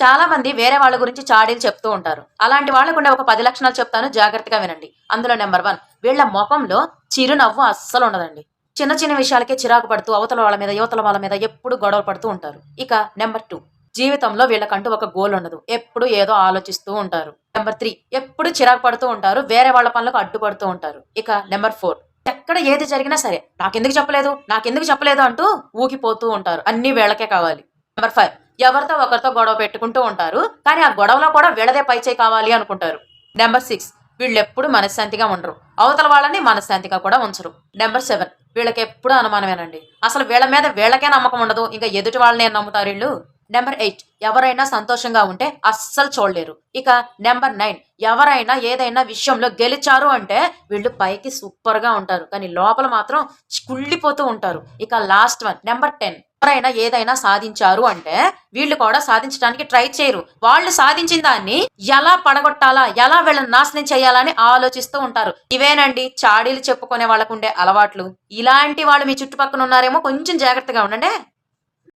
చాలా మంది వేరే వాళ్ళ గురించి చాడీలు చెప్తూ ఉంటారు. అలాంటి వాళ్ళకుండే ఒక 10 లక్షణాలు చెప్తాను, జాగ్రత్తగా వినండి. అందులో నంబర్ 1, వీళ్ళ మొఖంలో చిరునవ్వు అస్సలు ఉండదండి. చిన్న చిన్న విషయాలకే చిరాకు పడుతూ అవతల వాళ్ళ మీద, యువతల వాళ్ళ మీద ఎప్పుడు గొడవ పడుతూ ఉంటారు. ఇక నంబర్ 2, జీవితంలో వీళ్ళకంటూ ఒక గోల్ ఉండదు. ఎప్పుడు ఏదో ఆలోచిస్తూ ఉంటారు. నంబర్ 3, ఎప్పుడు చిరాకు పడుతూ ఉంటారు. వేరే వాళ్ళ పనులకు అడ్డుపడుతూ ఉంటారు. ఇక నంబర్ 4, ఎక్కడ ఏది జరిగినా సరే నాకెందుకు చెప్పలేదు, నాకెందుకు చెప్పలేదు అంటూ ఊగిపోతూ ఉంటారు. అన్నీ వీళ్ళకే కావాలి. నంబర్ 5, ఎవరితో ఒకరితో గొడవ పెట్టుకుంటూ ఉంటారు. కానీ ఆ గొడవలో కూడా వీళ్ళదే పైచేయి కావాలి అనుకుంటారు. నంబర్ 6, వీళ్ళెప్పుడు మనశ్శాంతిగా ఉండరు. అవతల వాళ్ళని మనశ్శాంతిగా కూడా ఉంచరు. నంబర్ 7, వీళ్ళకి ఎప్పుడు అనుమానమేనండి. అసలు వీళ్ళ మీద వీళ్ళకే నమ్మకం ఉండదు. ఇంకా ఎదుటి వాళ్ళని ఏం నమ్ముతారు వీళ్ళు. నంబర్ 8, ఎవరైనా సంతోషంగా ఉంటే అస్సలు చూడలేరు. ఇక నంబర్ 9, ఎవరైనా ఏదైనా విషయంలో గెలిచారు అంటే వీళ్ళు పైకి సూపర్ గా ఉంటారు. కానీ లోపల మాత్రం కుళ్ళిపోతూ ఉంటారు. ఇక లాస్ట్ వన్ నంబర్ 10, ఎవరైనా ఏదైనా సాధించారు అంటే వీళ్ళు కూడా సాధించడానికి ట్రై చేయరు. వాళ్ళు సాధించిన దాన్ని ఎలా పడగొట్టాలా, ఎలా వీళ్ళని నాశనం చేయాలని ఆలోచిస్తూ ఉంటారు. ఇవేనండి చాడీలు చెప్పుకునే వాళ్ళకు ఉండే అలవాట్లు. ఇలాంటి వాళ్ళు మీ చుట్టుపక్కల ఉన్నారేమో, కొంచెం జాగ్రత్తగా ఉండండి.